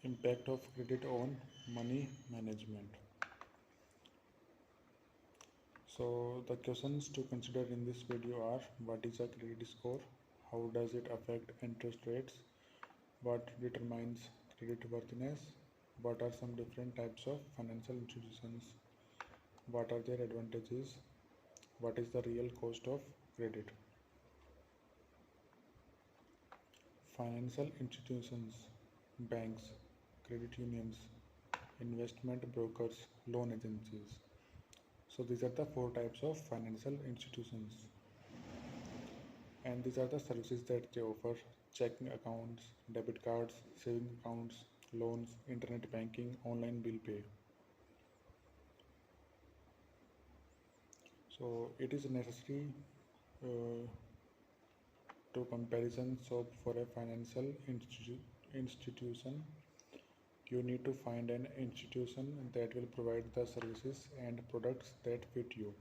Impact of credit on money management. So the questions to consider in this video are: what is a credit score? How does it affect interest rates? What determines credit worthiness? What are some different types of financial institutions? What are their advantages? What is the real cost of credit? Financial institutions: banks, credit unions, investment brokers, loan agencies. So these are the four types of financial institutions, and these are the services that they offer: checking accounts, debit cards, saving accounts, loans, internet banking, online bill pay. So it is necessary uh, to comparison. So for a financial institution, you need to find an institution that will provide the services and products that fit you.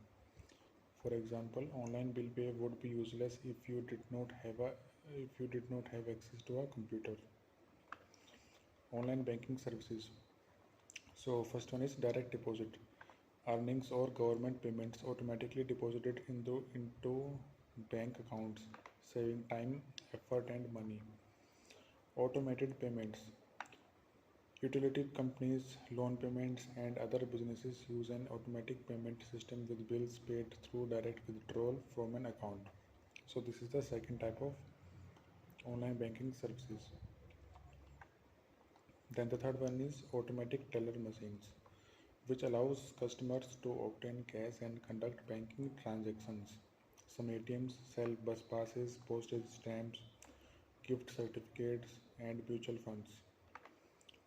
For example, online bill pay would be useless if you did not have access to a computer. Online banking services. So first one is direct deposit. Earnings or government payments automatically deposited into bank accounts, saving time, effort and money. Automated payments. Utility companies, loan payments and other businesses use an automatic payment system with bills paid through direct withdrawal from an account. So this is the second type of online banking services. Then the third one is automatic teller machines, which allows customers to obtain cash and conduct banking transactions. Some ATMs sell bus passes, postage stamps, gift certificates, and mutual funds.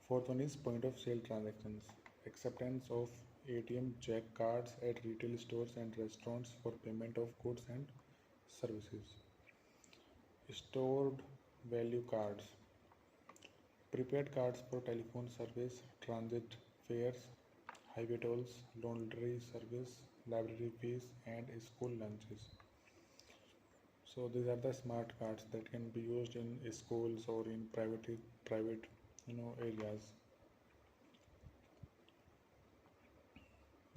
Fourth one is point of sale transactions, acceptance of ATM check cards at retail stores and restaurants for payment of goods and services. Stored value cards, prepaid cards for telephone service, transit fares, highway tolls, laundry service, library fees, and school lunches. So these are the smart cards that can be used in schools or in private areas.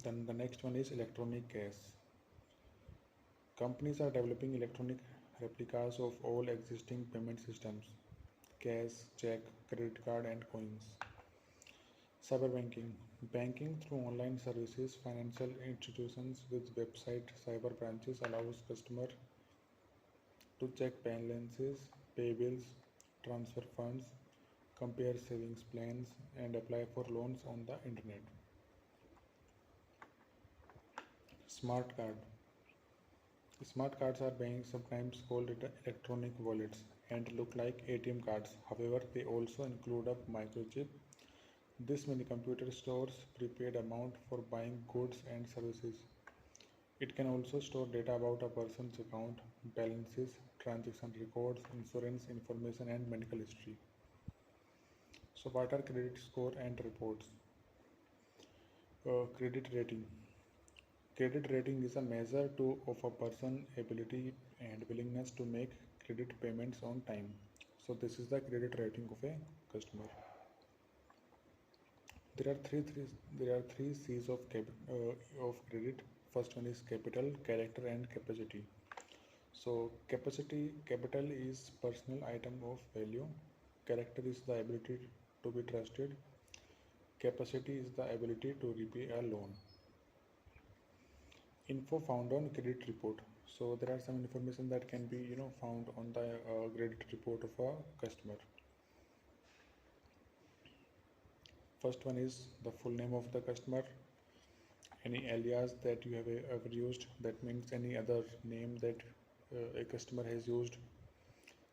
Then the next one is electronic cash. Companies are developing electronic replicas of all existing payment systems: cash, check, credit card, and coins. Cyber banking. Banking through online services. Financial institutions with website cyber branches allows customers to check balances, pay bills, transfer funds, compare savings plans, and apply for loans on the internet. Smart card. Smart cards are being sometimes called electronic wallets and look like ATM cards. However, they also include a microchip. This mini computer stores prepaid amount for buying goods and services. It can also store data about a person's account, balances, transaction records, insurance information, and medical history. So, what are credit score and reports? Credit rating. Credit rating is a measure of a person's ability and willingness to make credit payments on time. So, this is the credit rating of a customer. There are three C's of credit. First one is capital, character, and capacity. So capital is personal item of value. Character is the ability to be trusted. Capacity is the ability to repay a loan. Info found on credit report. So there are some information that can be found on the credit report of a customer. First one is the full name of the customer, any alias that you have ever used, that means any other name that a customer has used,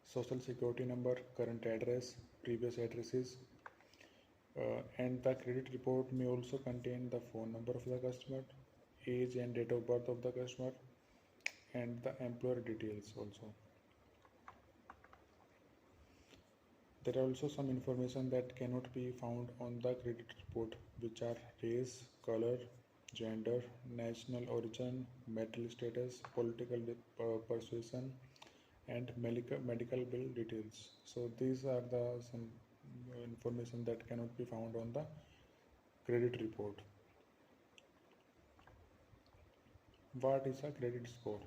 social security number, current address, previous addresses, and the credit report may also contain the phone number of the customer, age and date of birth of the customer, and the employer details also. There are also some information that cannot be found on the credit report, which are race, color, gender, national origin, marital status, political persuasion, and medical bill details. So these are the some information that cannot be found on the credit report. What is a credit score?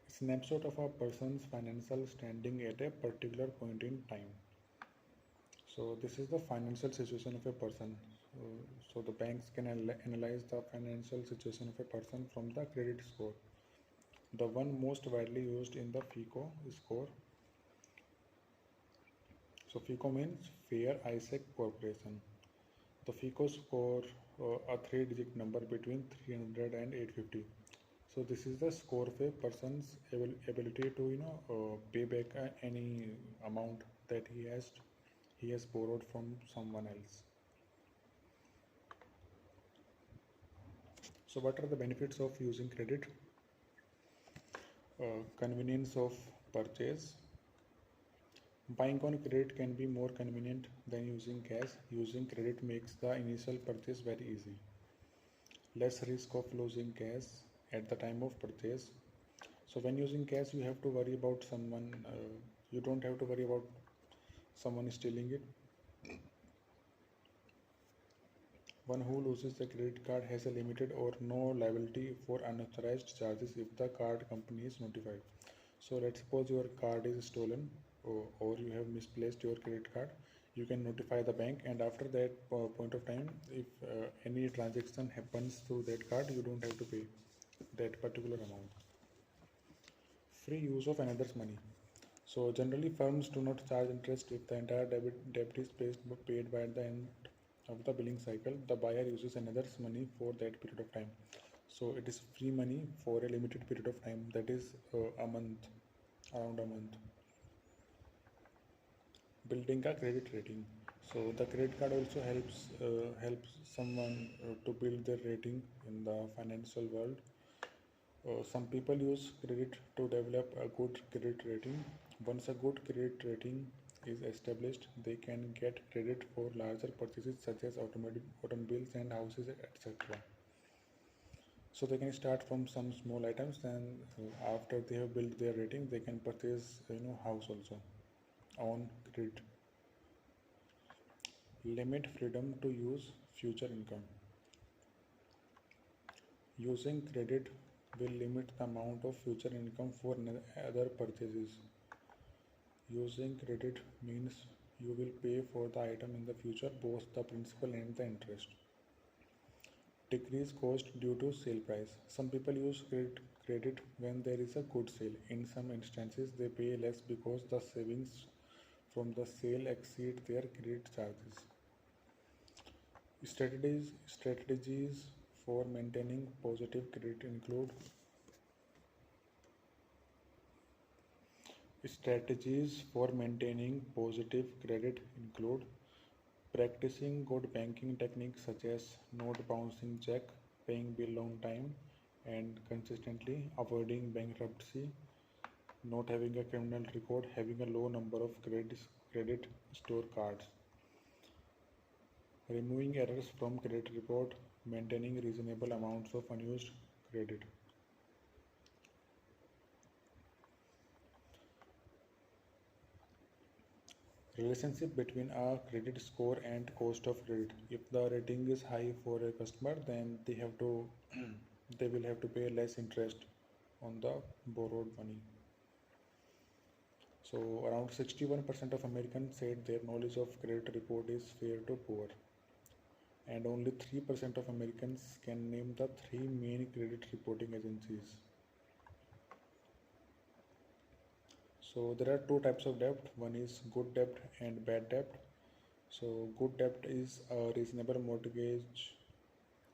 A snapshot of a person's financial standing at a particular point in time. So this is the financial situation of a person. So the banks can analyze the financial situation of a person from the credit score. The one most widely used in the FICO score. So FICO means Fair Isaac Corporation. The FICO score a three-digit number between 300 and 850. So this is the score of a person's ability to pay back any amount that he has borrowed from someone else. So what are the benefits of using credit? Convenience of purchase. Buying on credit can be more convenient than using cash. Using credit makes the initial purchase very easy. Less risk of losing cash at the time of purchase. So when using cash, you have to worry about someone. You don't have to worry about someone stealing it. One who loses a credit card has a limited or no liability for unauthorized charges if the card company is notified. So let's suppose your card is stolen, or you have misplaced your credit card. You can notify the bank, and after that point of time, if any transaction happens through that card, you don't have to pay that particular amount. Free use of another's money. So generally firms do not charge interest if the entire debt is paid by the end of the billing cycle. The buyer uses another's money for that period of time. So it is free money for a limited period of time, that is a month, around a month. Building a credit rating. So the credit card also helps someone to build their rating in the financial world. Some people use credit to develop a good credit rating. Once a good credit rating is established, they can get credit for larger purchases such as automobiles and houses, etc. So they can start from some small items, and after they have built their rating, they can purchase house also on credit. Limit freedom to use future income. Using credit will limit the amount of future income for other purchases. Using credit means you will pay for the item in the future, both the principal and the interest. Decrease cost due to sale price. Some people use credit when there is a good sale. In some instances, they pay less because the savings from the sale exceed their credit charges. Strategies for maintaining positive credit include practicing good banking techniques such as not bouncing check, paying bill on time and consistently, avoiding bankruptcy, not having a criminal record, having a low number of credit store cards, removing errors from credit report, maintaining reasonable amounts of unused credit. Relationship between a credit score and cost of credit. If the rating is high for a customer, then they will have to pay less interest on the borrowed money. So around 61% of Americans said their knowledge of credit report is fair to poor, and only 3% of Americans can name the three main credit reporting agencies. So there are two types of debt. One is good debt and bad debt. So good debt is a reasonable mortgage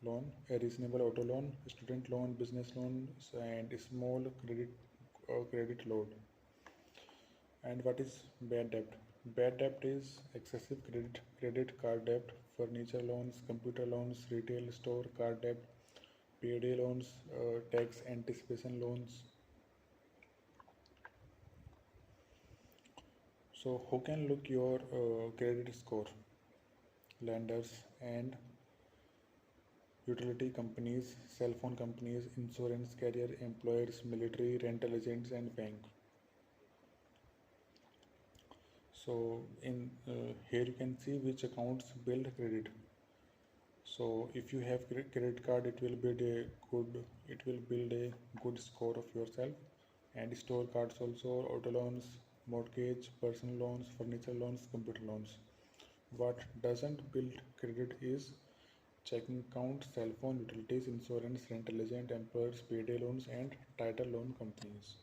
loan, a reasonable auto loan, student loan, business loans, and small credit load. And what is bad debt? Bad debt is excessive credit card debt, furniture loans, computer loans, retail store card debt, payday loans, tax anticipation loans. So who can look your credit score? Lenders and utility companies, cell phone companies, insurance carrier, employers, military, rental agents, and bank. So in Here you can see which accounts build credit. So if you have credit card, it will build a good score of yourself. And store cards also, auto loans, mortgage, personal loans, furniture loans, computer loans. What doesn't build credit is checking account, cell phone, utilities, insurance, rental agent, employers, payday loans, and title loan companies.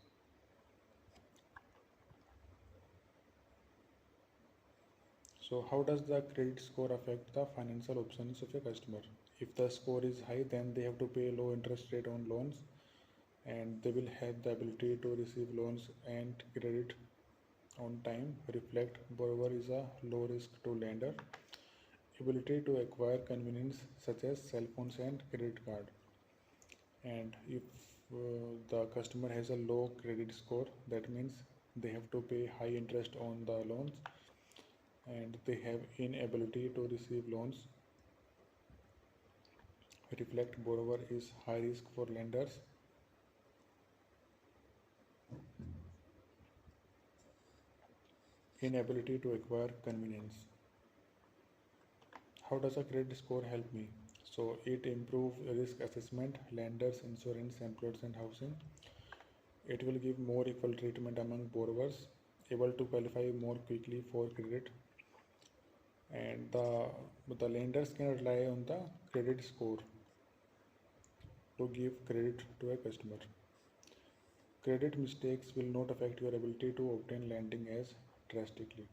So how does the credit score affect the financial options of a customer? If the score is high, then they have to pay low interest rate on loans, and they will have the ability to receive loans and credit on time. Reflect borrower is a low risk to lender. Ability to acquire convenience such as cell phones and credit card. And if the customer has a low credit score, that means they have to pay high interest on the loans, and they have inability to receive loans. Reflect borrower is high risk for lenders. Inability to acquire convenience. How does a credit score help me? So it improves risk assessment, lenders, insurance, employers, and housing. It will give more equal treatment among borrowers, able to qualify more quickly for credit, and the lenders can rely on the credit score to give credit to a customer. Credit mistakes will not affect your ability to obtain lending as drastically.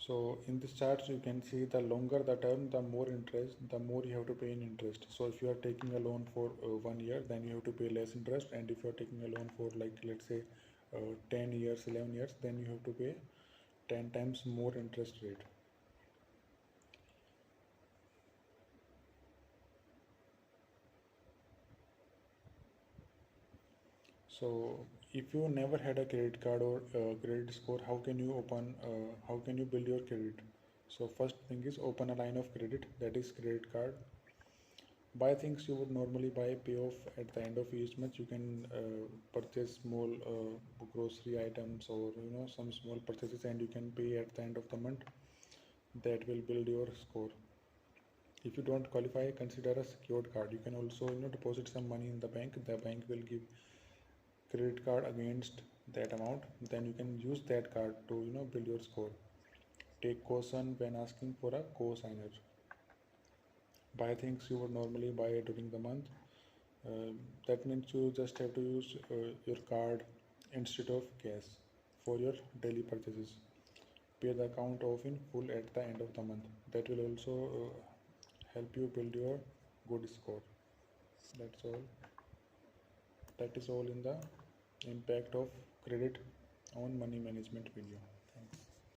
So in this chart you can see the longer the term, the more interest, the more you have to pay in interest. So if you are taking a loan for 1 year, then you have to pay less interest, and if you are taking a loan for, like, let's say 10 years, 11 years, then you have to pay 10 times more interest rate. So if you never had a credit card or credit score, how can you build your credit? So first thing is open a line of credit, that is credit card. Buy things you would normally buy, pay off at the end of each month. You can purchase small grocery items, or some small purchases, and you can pay at the end of the month. That will build your score. If you don't qualify, consider a secured card. You can also deposit some money in the bank. The bank will give credit card against that amount. Then you can use that card to build your score. Take caution when asking for a co-signer. Buy things you would normally buy during the month. That means you just have to use your card instead of cash for your daily purchases. Pay the account off in full at the end of the month. That will also help you build your good score. That's all. That is all in the impact of credit on money management video.